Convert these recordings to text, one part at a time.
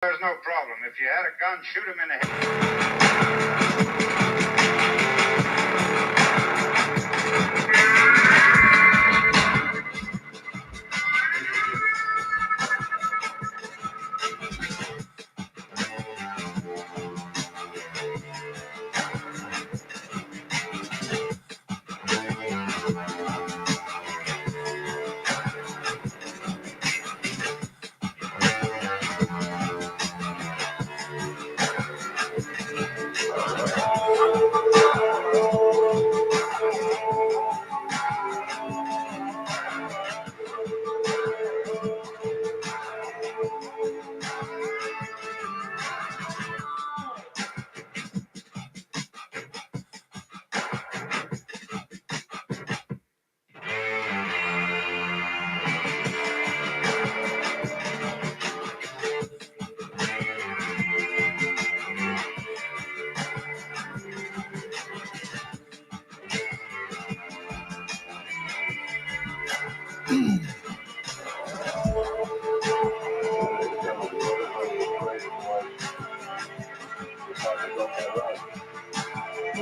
There's no problem. If you had a gun, shoot him in the head.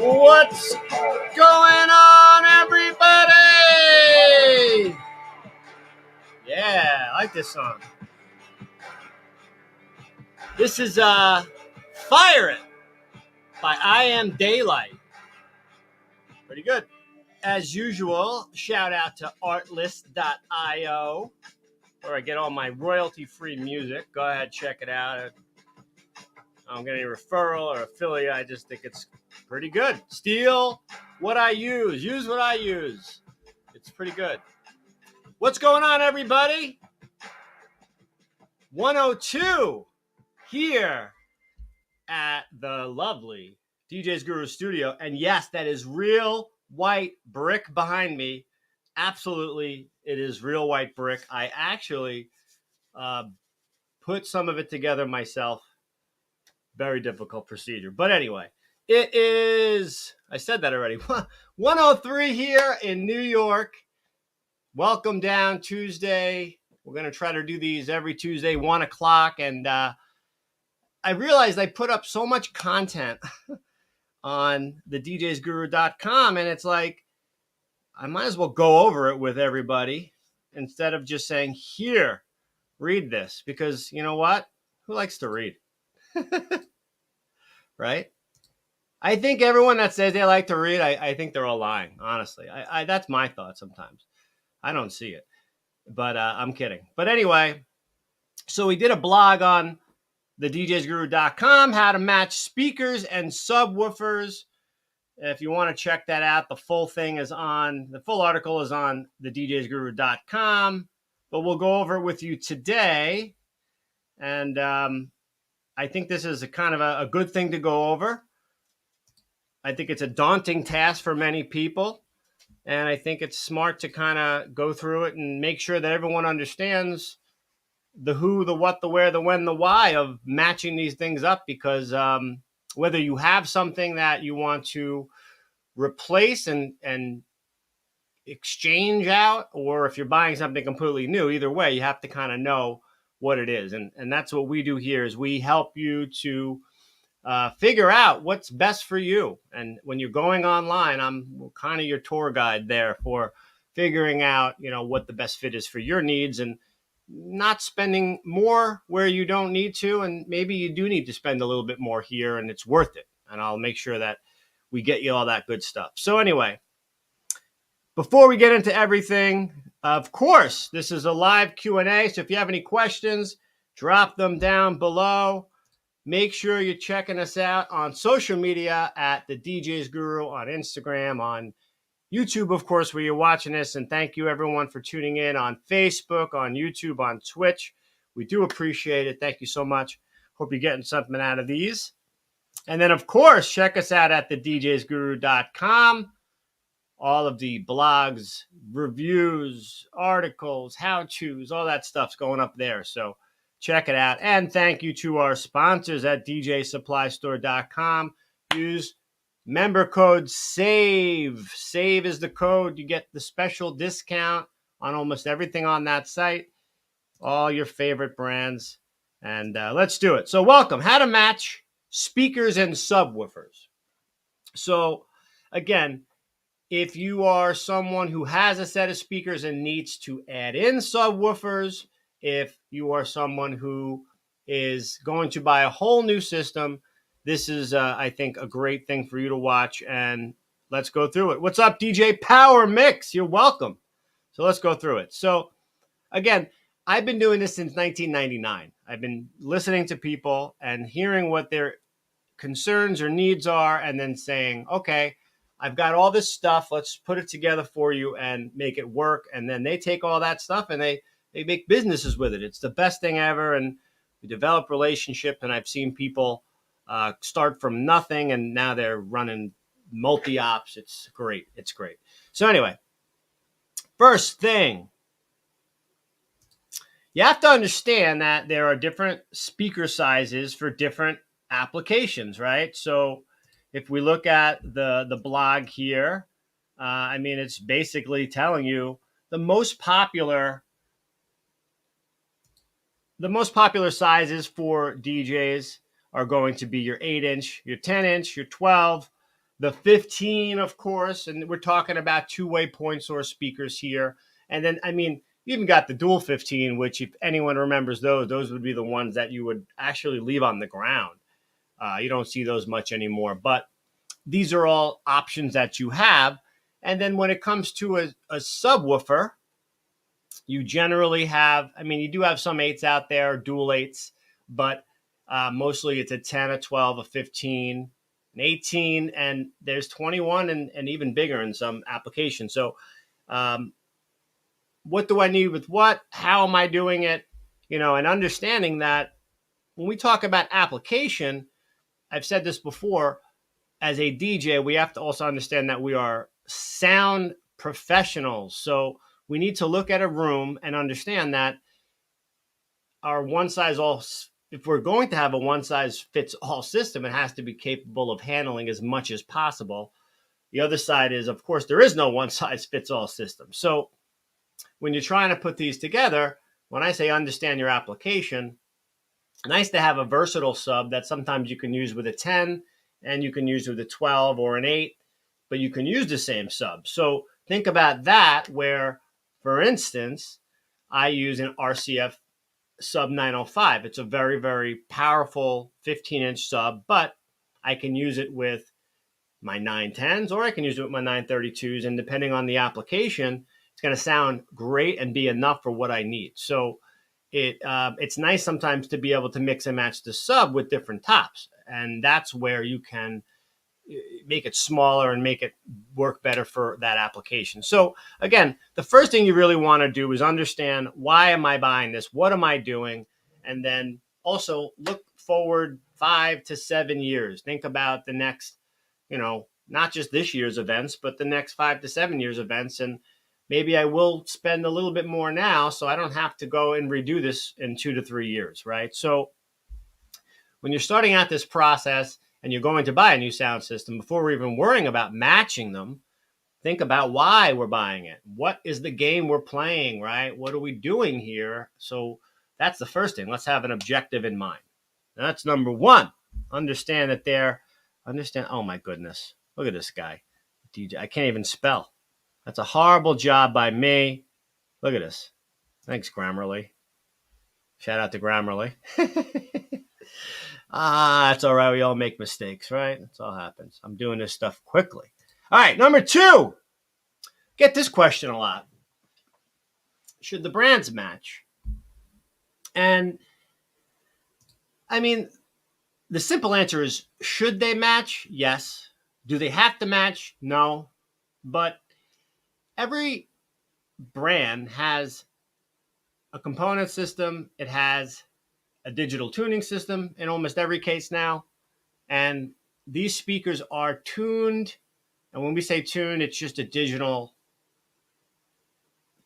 What's going on, everybody? Yeah, I like this song. This is Fire It by I Am Daylight. Pretty good. As usual, shout out to artlist.io, where I get all my royalty-free music. Go ahead, check it out. I don't get any referral or affiliate. I just think it's pretty good. Steal what I use what I use. It's pretty good. What's going on, everybody? 102 here at the lovely DJs Guru studio. And yes, that is real white brick behind me. Absolutely, it is real white brick. I actually put some of it together myself. Very difficult procedure. But anyway, it is, I said that already, 103 here in New York. Welcome down Tuesday. We're going to try to do these every Tuesday, 1 o'clock. And I realized I put up so much content on the DJsGuru.com. And it's like, I might as well go over it with everybody instead of just saying, here, read this. Because you know what? Who likes to read? Right? I think everyone that says they like to read, I think they're all lying, honestly. That's my thought sometimes. I don't see it, but I'm kidding. But anyway, so we did a blog on the DJsGuru.com, how to match speakers and subwoofers. If you want to check that out, the full article is on the DJsGuru.com, but we'll go over it with you today. And I think this is a kind of a good thing to go over. I think it's a daunting task for many people. And I think it's smart to kind of go through it and make sure that everyone understands the who, the what, the where, the when, the why of matching these things up. Because whether you have something that you want to replace and exchange out, or if you're buying something completely new, either way, you have to kind of know what it is. And that's what we do here, is we help you to figure out what's best for you. And when you're going online, I'm kind of your tour guide there for figuring out, what the best fit is for your needs, and not spending more where you don't need to. And maybe you do need to spend a little bit more here, and it's worth it. And I'll make sure that we get you all that good stuff. So anyway, before we get into everything, of course, this is a live Q&A. So if you have any questions, drop them down below. Make sure you're checking us out on social media at the DJs Guru, on Instagram, on YouTube, of course, where you're watching this. And thank you, everyone, for tuning in on Facebook, on YouTube, on Twitch. We do appreciate it. Thank you so much. Hope you're getting something out of these. And then, of course, check us out at thedjsguru.com. All of the blogs, reviews, articles, how-tos, all that stuff's going up there. So check it out. And thank you to our sponsors at djsupply.store.com. Use member code SAVE. SAVE is the code. You get the special discount on almost everything on that site. All your favorite brands. And let's do it. So welcome. How to match speakers and subwoofers. So again, if you are someone who has a set of speakers and needs to add in subwoofers, if you are someone who is going to buy a whole new system, this is, I think, a great thing for you to watch. And let's go through it. What's up, DJ Power Mix? You're welcome. So let's go through it. So again, I've been doing this since 1999. I've been listening to people and hearing what their concerns or needs are, and then saying, okay, I've got all this stuff. Let's put it together for you and make it work. And then they take all that stuff and they make businesses with it. It's the best thing ever. And we develop relationships. And I've seen people start from nothing and now they're running multi-ops. It's great. It's great. So anyway, first thing, you have to understand that there are different speaker sizes for different applications, right? So if we look at the blog here, I mean, it's basically telling you the most popular sizes for DJs are going to be your 8-inch, your 10-inch, your 12, the 15, of course, and we're talking about two-way point source speakers here. And then, I mean, you even got the dual 15, which if anyone remembers those would be the ones that you would actually leave on the ground. You don't see those much anymore, but these are all options that you have. And then when it comes to a subwoofer, you generally have, I mean, you do have some 8s out there, dual 8s, but mostly it's a 10, a 12, a 15, an 18, and there's 21 and even bigger in some applications. So what do I need with what? How am I doing it? You know, and understanding that when we talk about application, I've said this before, as a DJ, we have to also understand that we are sound professionals. So we need to look at a room and understand that our one size all, if we're going to have a one size fits all system, it has to be capable of handling as much as possible. The other side is, of course, there is no one size fits all system. So when you're trying to put these together, when I say understand your application, nice to have a versatile sub that sometimes you can use with a 10 and you can use with a 12 or an 8, but you can use the same sub. So think about that where, for instance, I use an RCF sub 905. It's a very, very powerful 15-inch sub, but I can use it with my 910s or I can use it with my 932s. And depending on the application, it's going to sound great and be enough for what I need. So it's nice sometimes to be able to mix and match the sub with different tops. And that's where you can make it smaller and make it work better for that application. So again, the first thing you really want to do is understand, why am I buying this? What am I doing? And then also look forward 5 to 7 years. Think about the next, not just this year's events, but the next 5 to 7 years events. And maybe I will spend a little bit more now so I don't have to go and redo this in 2 to 3 years, right? So when you're starting out this process and you're going to buy a new sound system, before we're even worrying about matching them, think about why we're buying it. What is the game we're playing, right? What are we doing here? So that's the first thing. Let's have an objective in mind. That's number one. Understand that oh my goodness. Look at this guy. DJ. I can't even spell. That's a horrible job by me. Look at this. Thanks, Grammarly. Shout out to Grammarly. It's all right. We all make mistakes, right? That's all happens. I'm doing this stuff quickly. All right, number 2. Get this question a lot. Should the brands match? And I mean, the simple answer is, should they match? Yes. Do they have to match? No. But every brand has a component system. It has a digital tuning system in almost every case now. And these speakers are tuned. And when we say tuned, it's just a digital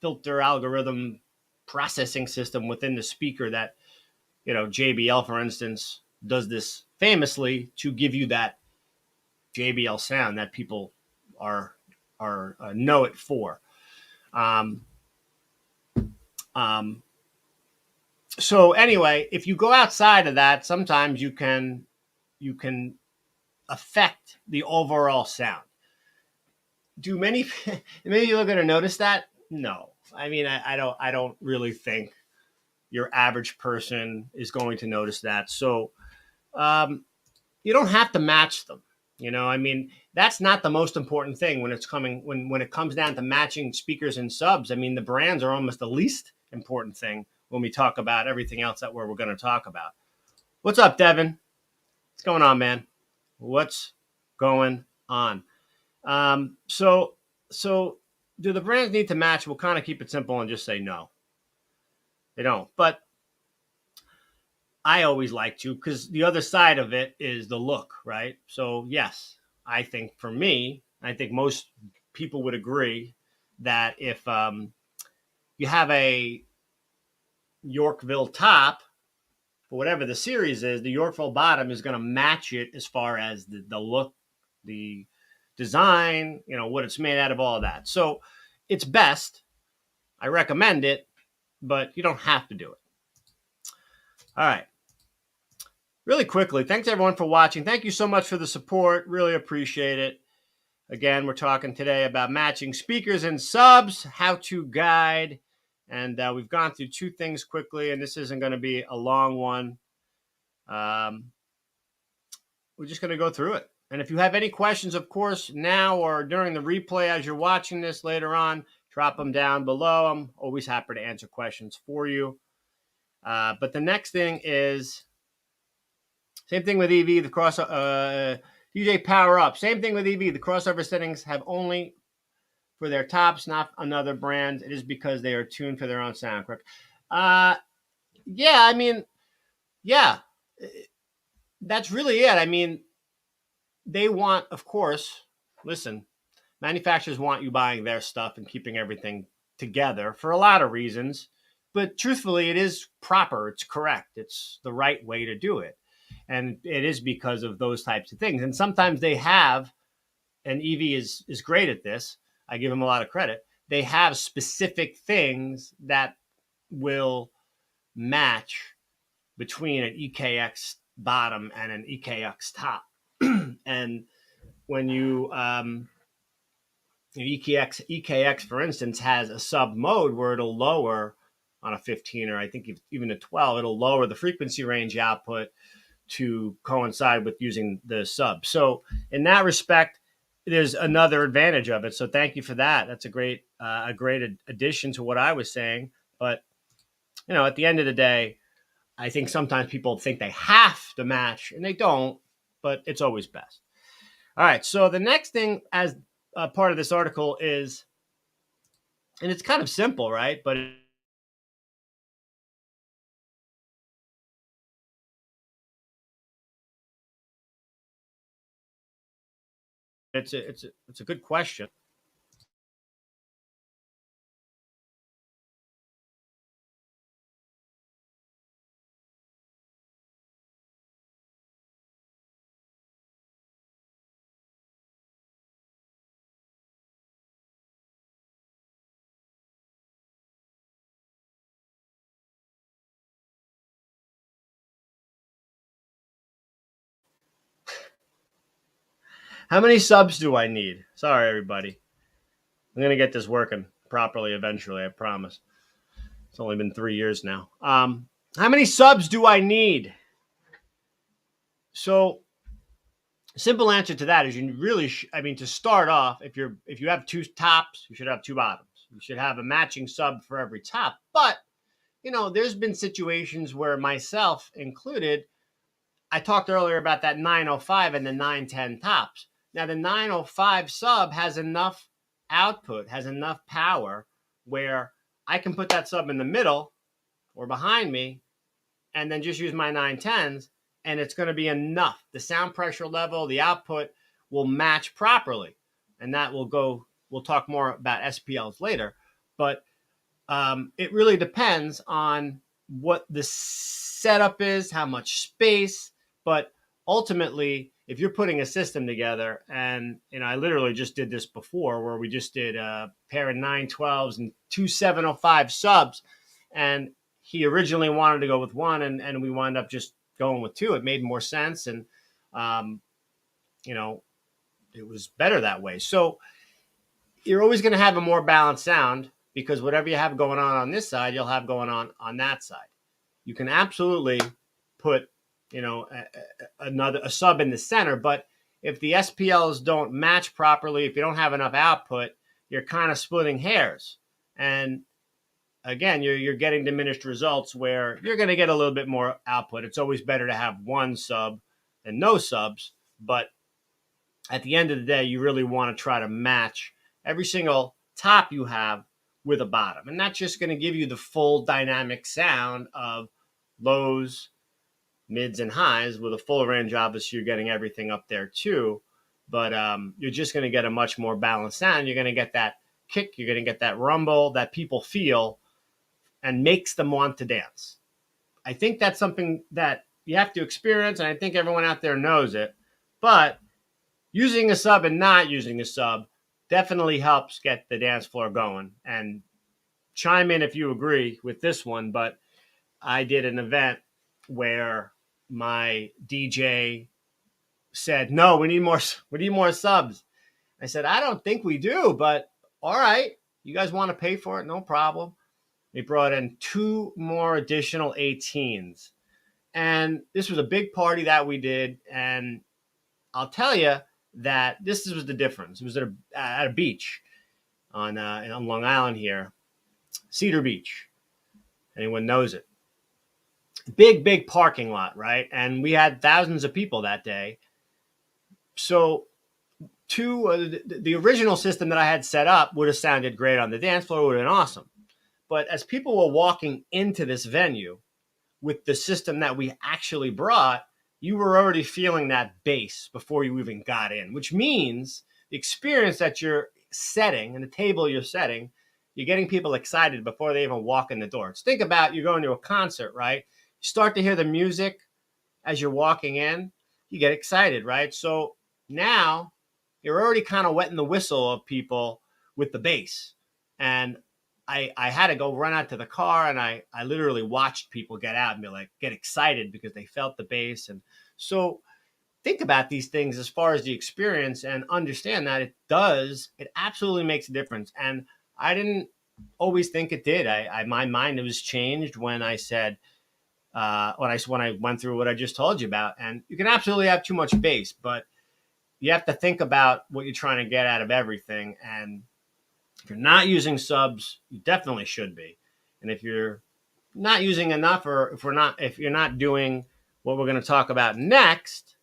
filter algorithm processing system within the speaker that, JBL, for instance, does this famously to give you that JBL sound that people know it for. So anyway, if you go outside of that, sometimes you can affect the overall sound. Do many people are going to notice that? No. I mean, I don't really think your average person is going to notice that. So um, you don't have to match them. I mean, that's not the most important thing when it comes down to matching speakers and subs. I mean, the brands are almost the least important thing when we talk about everything else that we're going to talk about. What's up, Devin? What's going on, man? What's going on? So do the brands need to match? We'll kind of keep it simple and just say no. They don't. But I always like to, because the other side of it is the look, right? So yes, I think for me, I think most people would agree that if you have a Yorkville top, for whatever the series is, the Yorkville bottom is going to match it as far as the look, the design, what it's made out of, all of that. So it's best. I recommend it, but you don't have to do it. All right. Really quickly, thanks everyone for watching. Thank you so much for the support. Really appreciate it. Again, we're talking today about matching speakers and subs, how-to guide. And we've gone through two things quickly, and this isn't going to be a long one. We're just going to go through it. And if you have any questions, of course, now or during the replay as you're watching this later on, drop them down below. I'm always happy to answer questions for you. But the next thing is, same thing with EV, the cross DJ Power Up. Same thing with EV. The crossover settings have only for their tops, not another brand. It is because they are tuned for their own sound, correct? Yeah, I mean, yeah, that's really it. I mean, they want, of course, listen, manufacturers want you buying their stuff and keeping everything together for a lot of reasons. But truthfully, it is proper. It's correct. It's the right way to do it. And it is because of those types of things. And sometimes they have, and EV is great at this. I give them a lot of credit. They have specific things that will match between an EKX bottom and an EKX top. And when EKX, for instance, has a sub mode where it'll lower on a 15 or I think even a 12, it'll lower the frequency range output to coincide with using the sub. So in that respect, there's another advantage of it. So thank you for that. That's a great addition to what I was saying. But at the end of the day, I think sometimes people think they have to match, and they don't. But it's always best. All right. So the next thing, as part of this article, is, and it's kind of simple, right? But it's a good question. How many subs do I need? Sorry, everybody. I'm going to get this working properly eventually, I promise. It's only been 3 years now. How many subs do I need? So, simple answer to that is you really, to start off, if you have two tops, you should have two bottoms. You should have a matching sub for every top. But, there's been situations where myself included, I talked earlier about that 905 and the 910 tops. Now, the 905 sub has enough output, has enough power where I can put that sub in the middle or behind me and then just use my 910s, and it's going to be enough. The sound pressure level, the output will match properly. And that will go, we'll talk more about SPLs later. But it really depends on what the setup is, how much space. But ultimately, if you're putting a system together, and I literally just did this before, where we just did a pair of 912s and two 705 subs, and he originally wanted to go with one, and we wound up just going with two. It made more sense, and um, you know, it was better that way. So you're always going to have a more balanced sound because whatever you have going on this side, you'll have going on that side. You can absolutely put, a sub in the center, but if the SPLs don't match properly, if you don't have enough output, you're kind of splitting hairs. And again, you're getting diminished results where you're going to get a little bit more output. It's always better to have one sub than no subs, but at the end of the day, you really want to try to match every single top you have with a bottom. And that's just going to give you the full dynamic sound of lows, mids, and highs with a full range. Obviously, you're getting everything up there too, but you're just going to get a much more balanced sound. You're going to get that kick, you're going to get that rumble that people feel and makes them want to dance. I think that's something that you have to experience, and I think everyone out there knows it, but using a sub and not using a sub definitely helps get the dance floor going. And chime in if you agree with this one, but I did an event where my DJ said, "No, we need more subs." I said, "I don't think we do, but all right, you guys want to pay for it? No problem." They brought in 2 more additional 18s. And this was a big party that we did. And I'll tell you that this was the difference. It was at a beach on Long Island here, Cedar Beach. Anyone knows it. Big parking lot, right? And we had thousands of people that day. So the original system that I had set up would have sounded great on the dance floor, would have been awesome. But as people were walking into this venue with the system that we actually brought, you were already feeling that bass before you even got in, which means the experience that you're setting and the table you're setting, you're getting people excited before they even walk in the door. Just think about you're going to a concert, right? You start to hear the music as you're walking in, you get excited, right? So now you're already kind of wetting the whistle of people with the bass. And I had to go run out to the car, and I literally watched people get out and get excited because they felt the bass. And so think about these things as far as the experience and understand that it absolutely makes a difference. And I didn't always think it did. My mind was changed when I said, when I went through what I just told you about. And you can absolutely have too much bass, but you have to think about what you're trying to get out of everything. And if you're not using subs, you definitely should be. And if you're not using enough, or if you're not doing what we're going to talk about next,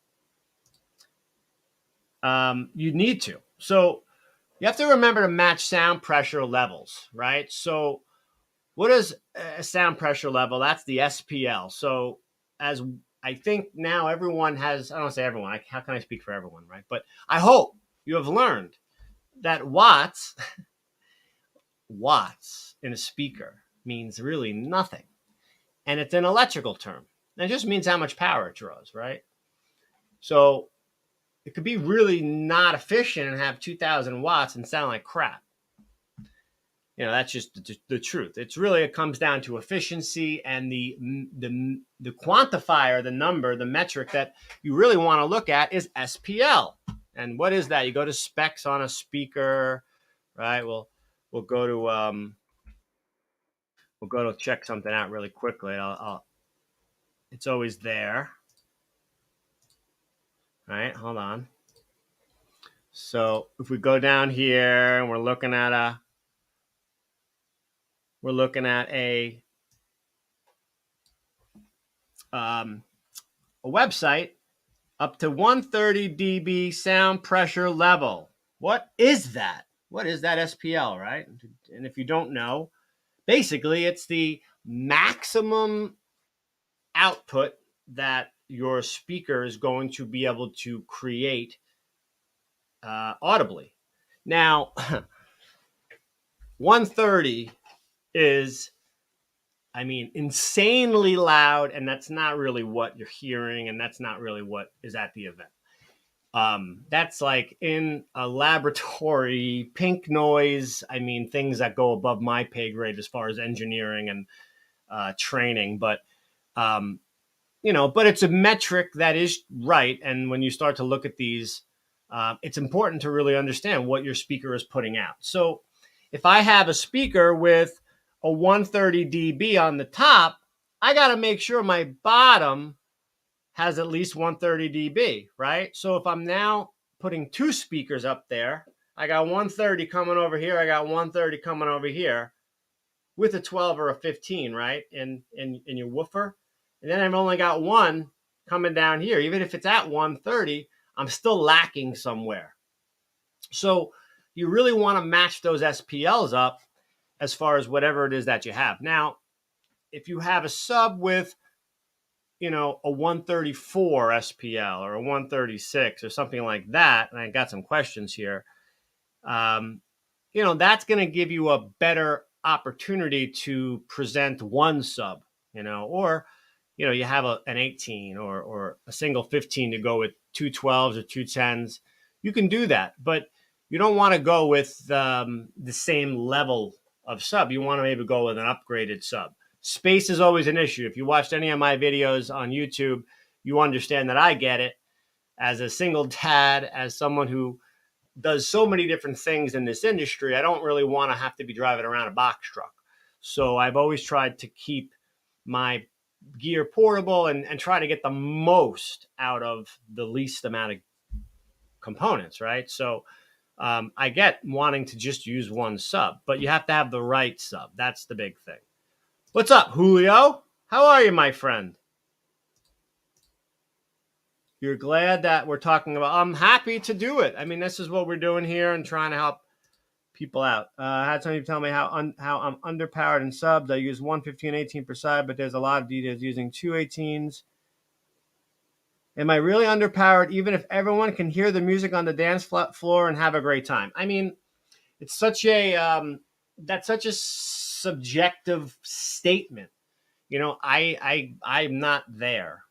you need to. So you have to remember to match sound pressure levels, right? So what is a sound pressure level? That's the SPL. So as I think now everyone has, I don't want to say everyone, how can I speak for everyone, right? But I hope you have learned that watts in a speaker means really nothing. And it's an electrical term. And it just means how much power it draws, right? So it could be really not efficient and have 2,000 watts and sound like crap. That's just the truth. It comes down to efficiency, and the quantifier, the number, the metric that you really want to look at is SPL. And what is that? You go to specs on a speaker, right? We'll go to check something out really quickly. It's always there. All right, hold on. So if we go down here and we're looking at a website, up to 130 dB sound pressure level. What is that? What is that SPL, right? And if you don't know, basically it's the maximum output that your speaker is going to be able to create audibly. Now, 130 is, insanely loud, and that's not really what you're hearing, and that's not really what is at the event. That's like in a laboratory, pink noise. Things that go above my pay grade as far as engineering and training, but but it's a metric that is right. And when you start to look at these, it's important to really understand what your speaker is putting out. So if I have a speaker with a 130 dB on the top, I got to make sure my bottom has at least 130 dB, right? So if I'm now putting two speakers up there, I got 130 coming over here, I got 130 coming over here with a 12 or a 15, right? In your woofer. And then I've only got one coming down here. Even if it's at 130, I'm still lacking somewhere. So you really want to match those SPLs up as far as whatever it is that you have. Now, if you have a sub with, a 134 SPL or a 136 or something like that, and I got some questions here, that's going to give you a better opportunity to present one sub, or, you have an 18 or a single 15 to go with two 12s or two 10s. You can do that, but you don't want to go with the same level of sub. You want to maybe go with an upgraded sub. Space is always an issue. If you watched any of my videos on YouTube, you understand that I get it. As a single dad, as someone who does so many different things in this industry, I don't really want to have to be driving around a box truck. So I've always tried to keep my gear portable and try to get the most out of the least amount of components, right? So I get wanting to just use one sub, but you have to have the right sub. That's the big thing. What's up, Julio? How are you, my friend? You're glad that we're talking about. I'm happy to do it. I mean, this is what we're doing here and trying to help people out. I had somebody tell me how I'm underpowered in subs. I use 115, 18 per side, but there's a lot of DJs using 218s. Am I really underpowered even if everyone can hear the music on the dance floor and have a great time? I mean, it's such a that's such a subjective statement. I'm not there.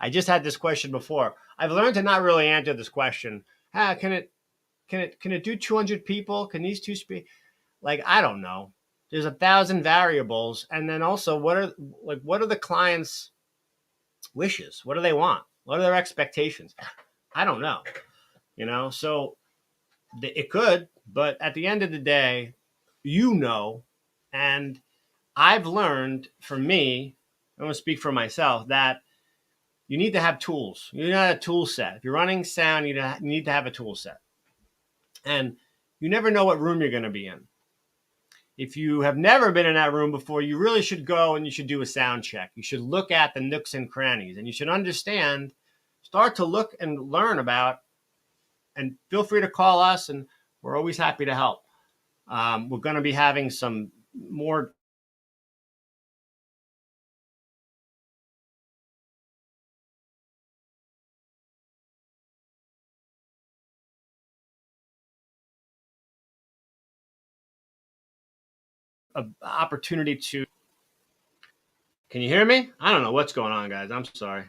I just had this question before. I've learned to not really answer this question. Can it do 200 people? Can these two speak? Like, I don't know. There's 1,000 variables, and then also what are the client's wishes? What do they want? What are their expectations? I don't know. So it could, but at the end of the day, and I've learned, for me, I'm going to speak for myself, that you need to have tools. You need a tool set. If you're running sound, you need to have a tool set. And you never know what room you're going to be in. If you have never been in that room before, you really should go and you should do a sound check. You should look at the nooks and crannies, and you should start to look and learn about, and feel free to call us, and we're always happy to help. We're going to be having some more opportunity to. Can you hear me? I don't know what's going on, guys. I'm sorry.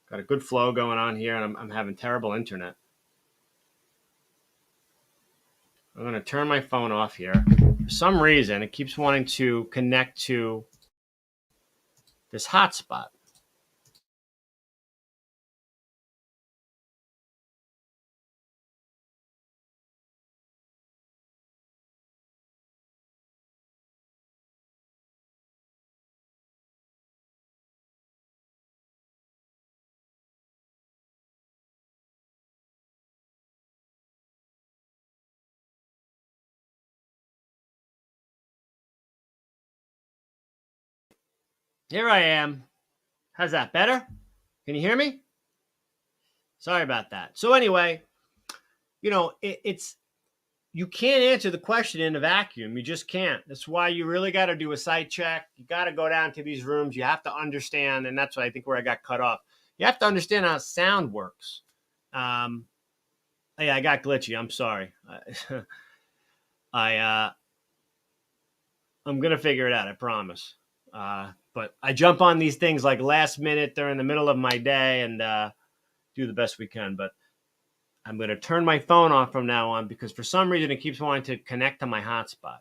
Got a good flow going on here, and I'm having terrible internet. I'm going to turn my phone off here. For some reason, it keeps wanting to connect to this hotspot. Here I am. How's that? Better? Can you hear me? Sorry about that. So anyway, it's you can't answer the question in a vacuum. You just can't. That's why you really got to do a site check. You got to go down to these rooms. You have to understand, and that's what I think where I got cut off. You have to understand how sound works. Yeah, I got glitchy. I'm sorry. I'm gonna figure it out. I promise. But I jump on these things like last minute during the middle of my day and do the best we can. But I'm going to turn my phone off from now on because for some reason it keeps wanting to connect to my hotspot.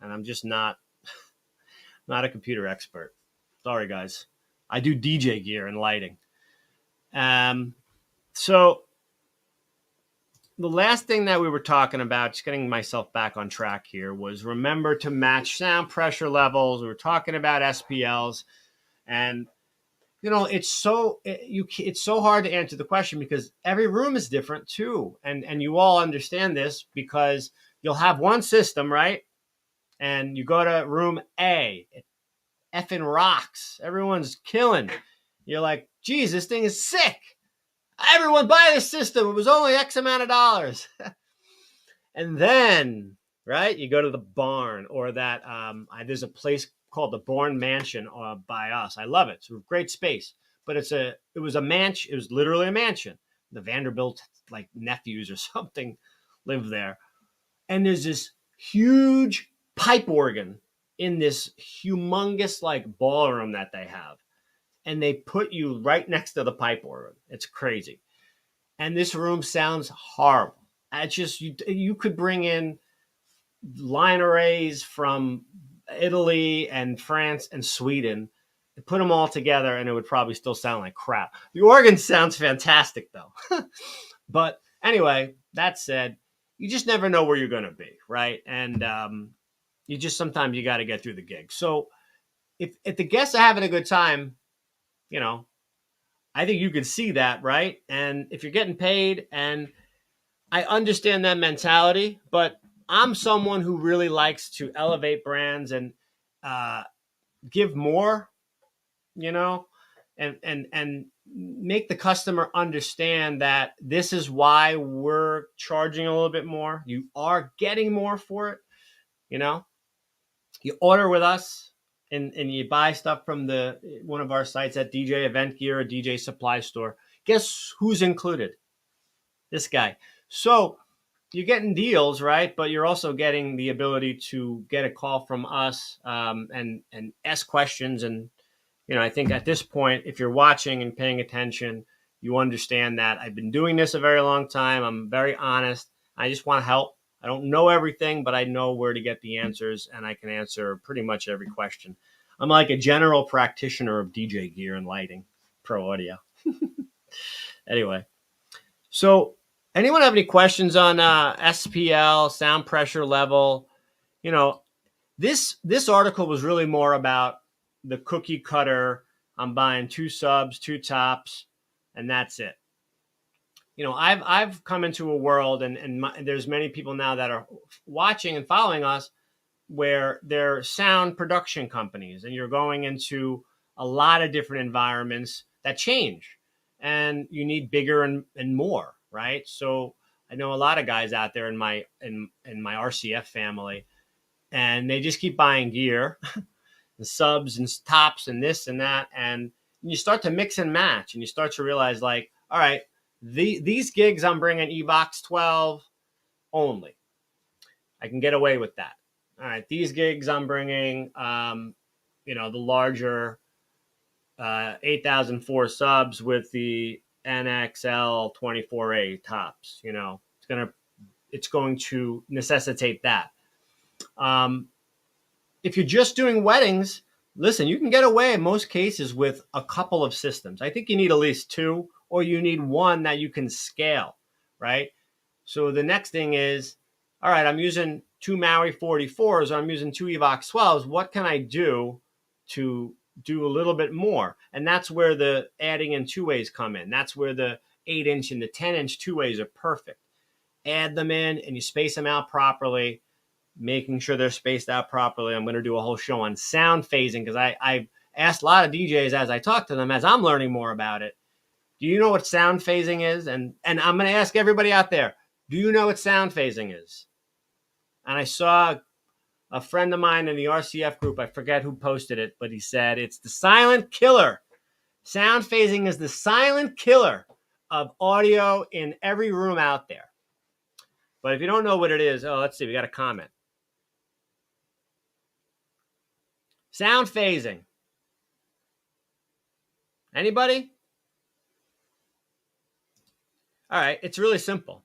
And I'm just not Not a computer expert. Sorry, guys. I do DJ gear and lighting. So the last thing that we were talking about, just getting myself back on track here, was remember to match sound pressure levels. We were talking about SPLs, and it's so hard to answer the question because every room is different too, and you all understand this because you'll have one system, right? And you go to room A, it effing rocks, everyone's killing. You're like, geez, this thing is sick. Everyone buy this system. It was only X amount of dollars. And then, right, you go to the barn or that there's a place called the Bourne Mansion by us. I love it. It's a great space, but it was a mansion. It was literally a mansion. The Vanderbilt like nephews or something lived there. And there's this huge pipe organ in this humongous like ballroom that they have. And they put you right next to the pipe organ. It's crazy. And this room sounds horrible. It's just you could bring in line arrays from Italy and France and Sweden, and put them all together, and it would probably still sound like crap. The organ sounds fantastic, though. But anyway, that said, you just never know where you're going to be, right? And you just sometimes you got to get through the gig. So if the guests are having a good time, I think you can see that, right? And if you're getting paid, and I understand that mentality, but I'm someone who really likes to elevate brands and give more, and make the customer understand that this is why we're charging a little bit more. You are getting more for it. You order with us and you buy stuff from one of our sites at DJ Event Gear or DJ Supply Store. Guess who's included? This guy. So you're getting deals, right? But you're also getting the ability to get a call from us and ask questions. And, I think at this point, if you're watching and paying attention, you understand that I've been doing this a very long time. I'm very honest. I just want to help. I don't know everything, but I know where to get the answers, and I can answer pretty much every question. I'm like a general practitioner of DJ gear and lighting, pro audio. Anyway, so anyone have any questions on SPL, sound pressure level? This article was really more about the cookie cutter. I'm buying 2 subs, 2 tops, and that's it. I've come into a world, and there's many people now that are watching and following us where they're sound production companies, and you're going into a lot of different environments that change, and you need bigger and more, right? So I know a lot of guys out there in my RCF family, and they just keep buying gear and subs and tops and this and that, and you start to mix and match, and you start to realize, like, all right, these gigs I'm bringing Evox 12 only. I can get away with that. All right, these gigs I'm bringing, the larger 8004 subs with the NXL 24A tops. It's going to necessitate that. If you're just doing weddings, listen, you can get away in most cases with a couple of systems. I think you need at least 2, or you need one that you can scale, right? So the next thing is, all right, I'm using 2 Maui 44s, or I'm using 2 Evox 12s. What can I do to do a little bit more? And that's where the adding in 2-ways come in. That's where the 8-inch and the 10-inch 2-ways are perfect. Add them in, and you space them out properly, making sure they're spaced out properly. I'm going to do a whole show on sound phasing because I've asked a lot of DJs as I talk to them, as I'm learning more about it. Do you know what sound phasing is? And I'm going to ask everybody out there, do you know what sound phasing is? And I saw a friend of mine in the RCF group, I forget who posted it, but he said it's the silent killer. Sound phasing is the silent killer of audio in every room out there. But if you don't know what it is, let's see, we got a comment. Sound phasing. Anybody? All right, it's really simple.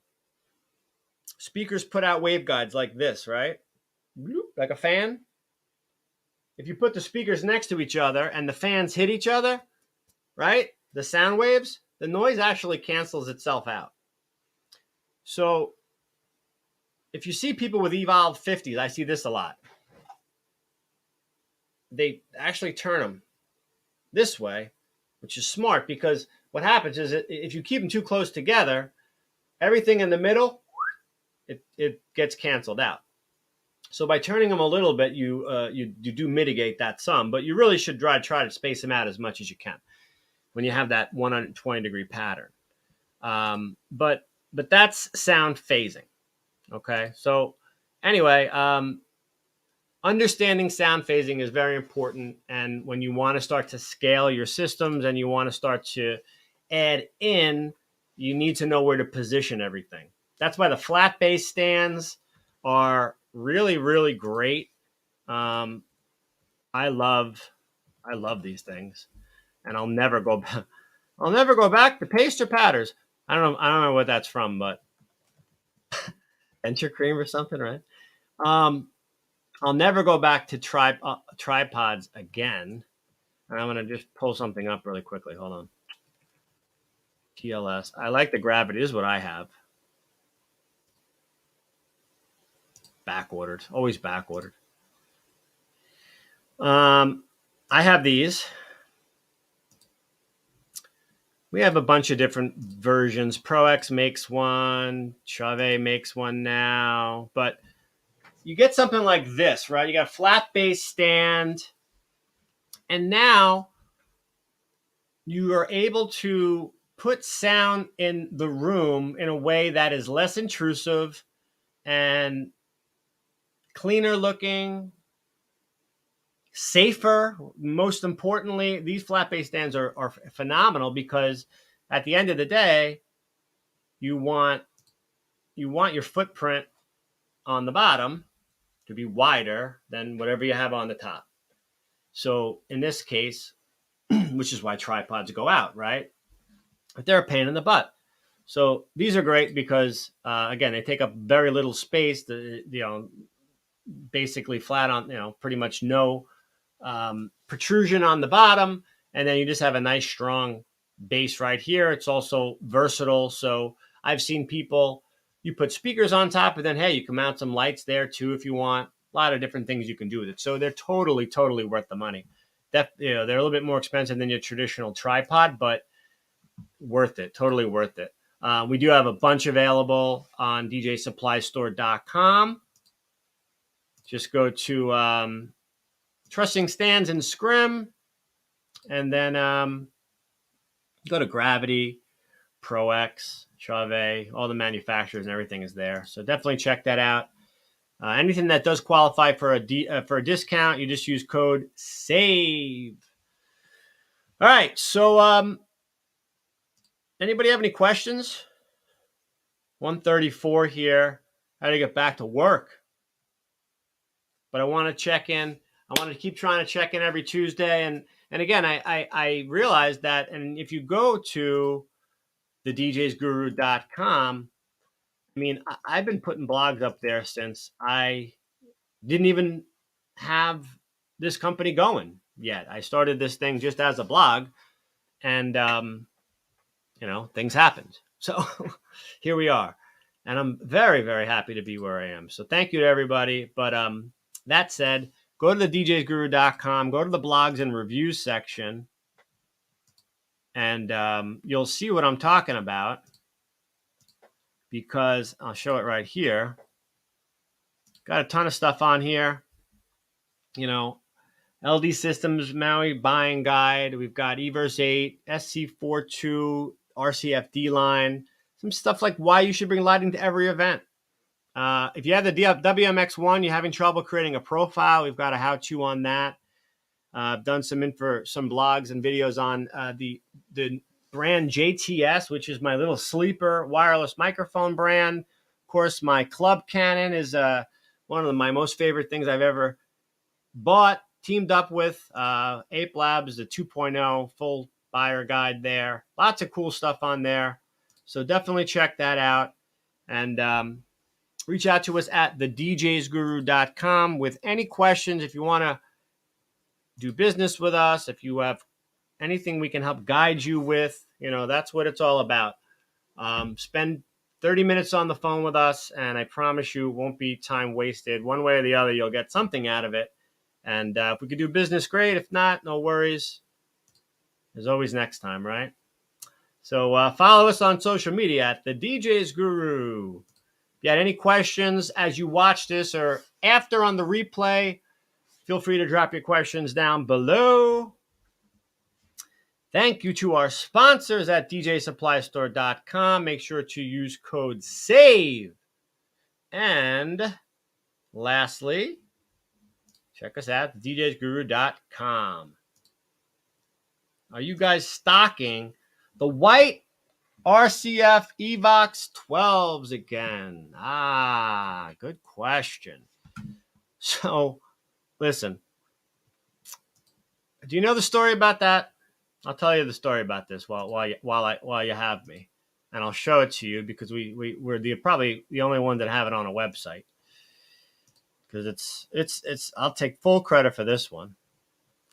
Speakers put out waveguides like this, right? Like a fan. if you put the speakers next to each other and the fans hit each other, right? The sound waves, the noise actually cancels itself out. So if you see people with Evolve 50s, I see this a lot. They actually turn them this way, which is smart, because what happens is if you keep them too close together, everything in the middle, it gets canceled out. So by turning them a little bit, you do mitigate that some, but you really should try to space them out as much as you can when you have that 120-degree pattern. But that's sound phasing. Okay, so anyway, understanding sound phasing is very important. And when you want to start to scale your systems and you want to start to add in, you need to know where to position everything. That's why the flat bass stands are really, really great. I love these things, and I'll never go back. I'll never go back to paste or patters. I don't know what that's from, but Venture Cream or something, right? I'll never go back to tripods again. And I'm going to just pull something up really quickly. Hold on. TLS. I like the gravity. This is what I have. Backordered. Always backordered. I have these. We have a bunch of different versions. ProX makes one. Chave makes one now. But you get something like this, right? You got a flat bass stand. And now you are able to put sound in the room in a way that is less intrusive and cleaner looking, safer. Most importantly, these flat bass stands are phenomenal, because at the end of the day, you want your footprint on the bottom to be wider than whatever you have on the top. So in this case, which is why tripods go out, right? But they're a pain in the butt. So these are great because, again, they take up very little space. Basically flat on, pretty much no protrusion on the bottom. And then you just have a nice, strong bass right here. It's also versatile. So I've seen people, you put speakers on top, and then, hey, you can mount some lights there too if you want. A lot of different things you can do with it. So they're totally, totally worth the money. They're a little bit more expensive than your traditional tripod, but worth it. Totally worth it. We do have a bunch available on djsupplystore.com. Just go to Trusting Stands and Scrim, and then go to Gravity, ProX, Chave, all the manufacturers and everything is there. So definitely check that out. Anything that does qualify for a discount, you just use code SAVE. All right. So anybody have any questions? 1:34 here. How to get back to work? But I want to check in. I want to keep trying to check in every Tuesday. And again, I realized that, and if you go to the DJsGuru.com, I mean, I've been putting blogs up there since I didn't even have this company going yet. I started this thing just as a blog, and things happened. So here we are, and I'm very, very happy to be where I am. So thank you to everybody. But that said, go to the DJsGuru.com, go to the blogs and reviews section, and you'll see what I'm talking about, because I'll show it right here. Got a ton of stuff on here. LD Systems Maui buying guide. We've got eVerse 8, SC42, RCFD line. Some stuff like why you should bring lighting to every event. If you have the WMX1, you're having trouble creating a profile, we've got a how-to on that. I've done some blogs and videos on the brand JTS, which is my little sleeper wireless microphone brand. Of course, my Club Cannon is one of my most favorite things I've ever bought. Teamed up with Ape Labs, the 2.0 full buyer guide there. Lots of cool stuff on there. So definitely check that out. And reach out to us at thedjsguru.com with any questions. If you want to do business with us, if you have anything we can help guide you with, that's what it's all about. Spend 30 minutes on the phone with us, and I promise you it won't be time wasted. One way or the other, you'll get something out of it. And if we could do business, great. If not, no worries. There's always next time, right? So follow us on social media at the DJs Guru. If you had any questions as you watch this or after on the replay, feel free to drop your questions down below. Thank you to our sponsors at djsupplystore.com. Make sure to use code SAVE. And lastly, check us out at djsguru.com. Are you guys stocking the white RCF Evox 12s again? Good question. So, listen. Do you know the story about that? I'll tell you the story about this while you have me, and I'll show it to you because we're probably the only one that have it on a website. Because it's I'll take full credit for this one.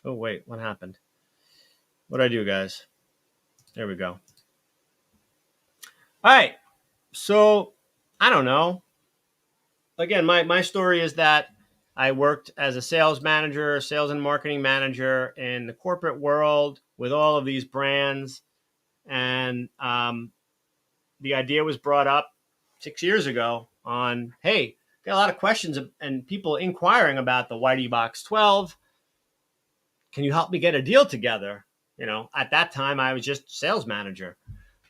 Oh wait, what happened? What did I do, guys? There we go. All right, so I don't know. Again, my story is that I worked as a sales and marketing manager in the corporate world with all of these brands. And the idea was brought up 6 years ago on, hey, got a lot of questions and people inquiring about the White Evox 12. Can you help me get a deal together? At that time, I was just sales manager.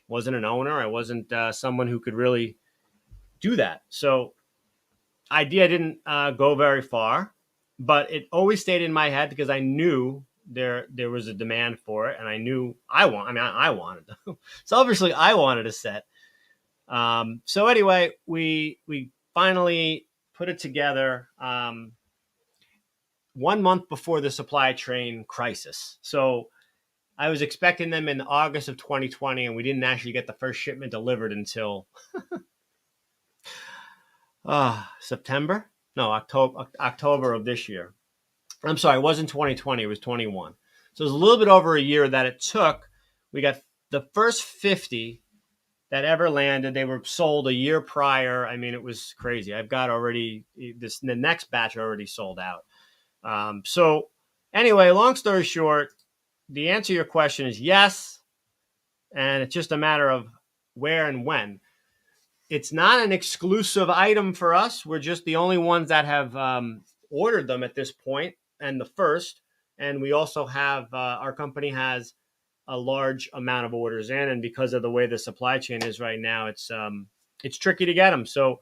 Wasn't an owner. I wasn't someone who could really do that. So idea didn't go very far, but it always stayed in my head because I knew there was a demand for it, and I knew I wanted them. So obviously I wanted a set. So anyway, we finally put it together 1 month before the supply chain crisis. So I was expecting them in August of 2020, and we didn't actually get the first shipment delivered until September? No, October of this year. I'm sorry, it wasn't 2020, it was 21. So it was a little bit over a year that it took. We got the first 50 that ever landed. They were sold a year prior. I mean, it was crazy. I've got already the next batch already sold out. So anyway, long story short, the answer to your question is yes. And it's just a matter of where and when. It's not an exclusive item for us. We're just the only ones that have ordered them at this point, and the first. And we also have, our company has a large amount of orders in, and because of the way the supply chain is right now, it's tricky to get them. So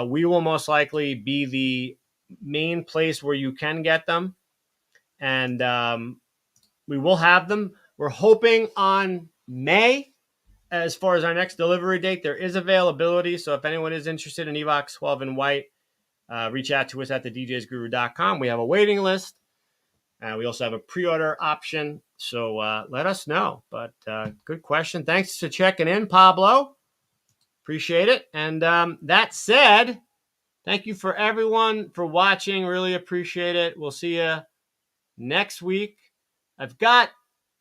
we will most likely be the main place where you can get them, and we will have them. We're hoping on May. As far as our next delivery date, there is availability. So if anyone is interested in Evox 12 in white, reach out to us at thedjsguru.com. We have a waiting list. We also have a pre-order option. So let us know. But good question. Thanks for checking in, Pablo. Appreciate it. And that said, thank you for everyone for watching. Really appreciate it. We'll see you next week. I've got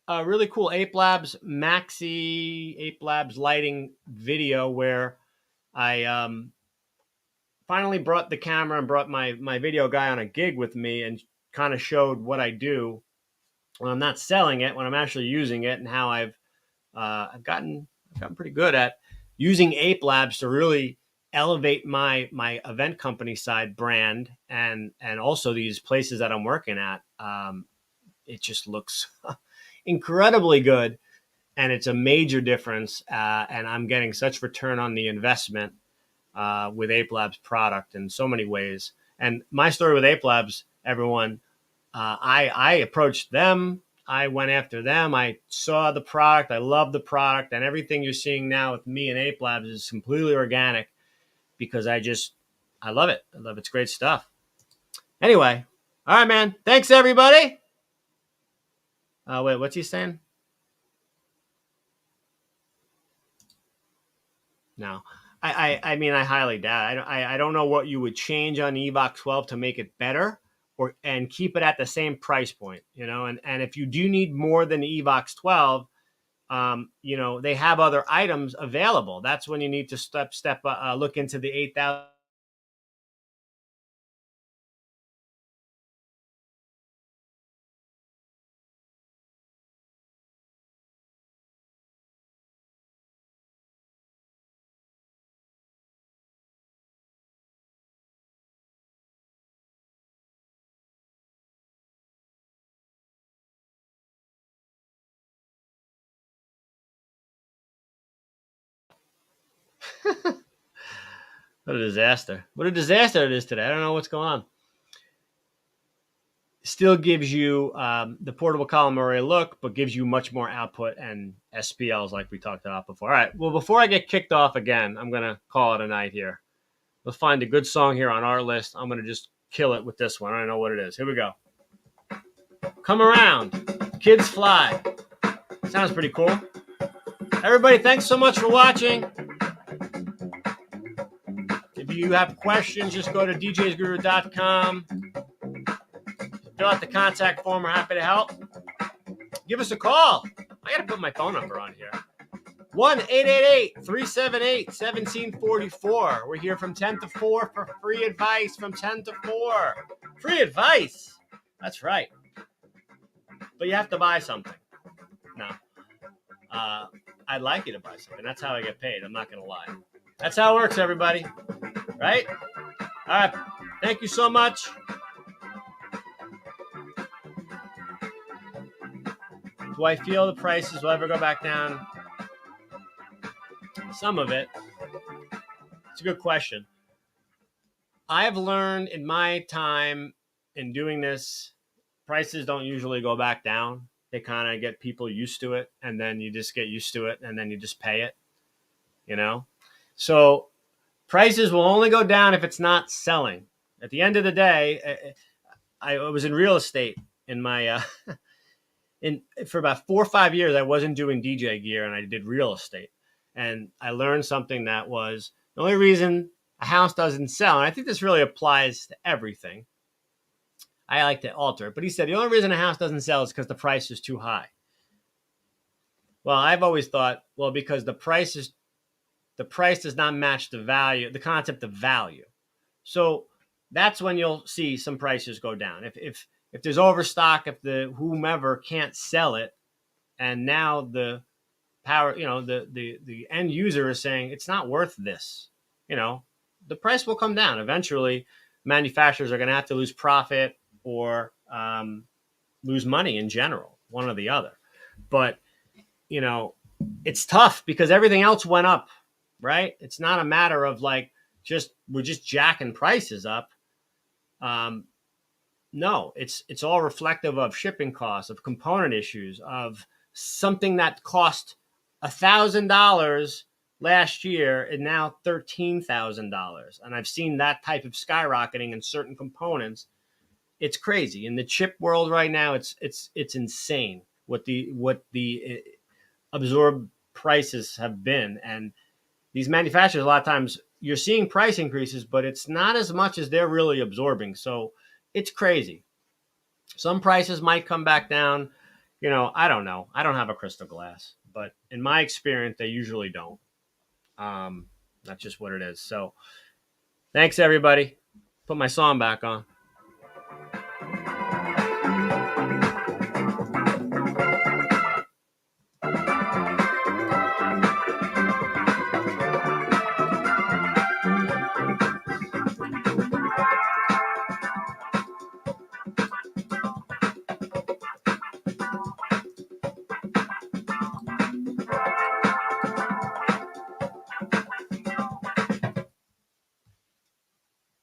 a really cool Ape Labs lighting video where I finally brought the camera and brought my video guy on a gig with me and kind of showed what I do when I'm not selling it, when I'm actually using it, and how I've gotten pretty good at using Ape Labs to really elevate my event company side brand and also these places that I'm working at. It just looks incredibly good, and it's a major difference, and I'm getting such return on the investment with Ape Labs product in so many ways. And my story with Ape Labs, everyone, I approached them, I went after them, I saw the product, I love the product, and everything you're seeing now with me and Ape Labs is completely organic because I love it. I love it's great stuff. Anyway, all right, man. Thanks, everybody. Wait, what's he saying? No, I mean, I highly doubt. I don't know what you would change on Evox 12 to make it better. and keep it at the same price point, and if you do need more than the Evox 12, they have other items available. That's when you need to look into the 8,000. What a disaster. What a disaster it is today. I don't know what's going on. Still gives you the portable column array look, but gives you much more output and SPLs like we talked about before. All right. Well, before I get kicked off again, I'm going to call it a night here. Let's find a good song here on our list. I'm going to just kill it with this one. I don't know what it is. Here we go. Come Around. Kids Fly. Sounds pretty cool. Everybody, thanks so much for watching. If you have questions, just go to djsguru.com. Fill out the contact form. We're happy to help. Give us a call. I got to put my phone number on here. 1-888-378-1744. We're here from 10 to 4 for free advice from 10 to 4. Free advice. That's right. But you have to buy something. No. I'd like you to buy something. That's how I get paid. I'm not going to lie. That's how it works, everybody. Right? All right. Thank you so much. Do I feel the prices will ever go back down? Some of it. It's a good question. I've learned in my time in doing this, prices don't usually go back down. They kind of get people used to it, and then you just get used to it, and then you just pay it, So prices will only go down if it's not selling. At the end of the day, I was in real estate in my for about 4 or 5 years. I wasn't doing DJ gear, and I did real estate. And I learned something that was the only reason a house doesn't sell, and I think this really applies to everything. I like to alter it, but he said the only reason a house doesn't sell is because the price is too high. Well, I've always thought, because the price does not match the value, the concept of value. So that's when you'll see some prices go down. If there's overstock, if the whomever can't sell it, and now the power, the end user is saying it's not worth this, the price will come down. Eventually, manufacturers are going to have to lose profit or lose money in general, one or the other. But, it's tough because everything else went up, right? It's not a matter of we're just jacking prices up. No, it's all reflective of shipping costs, of component issues, of something that cost $1,000 last year and now $13,000. And I've seen that type of skyrocketing in certain components. It's crazy. In the chip world right now, it's insane what the absorbed prices have been. And these manufacturers, a lot of times you're seeing price increases, but it's not as much as they're really absorbing. So it's crazy. Some prices might come back down. I don't know. I don't have a crystal glass, but in my experience, they usually don't. That's just what it is. So thanks, everybody. Put my song back on.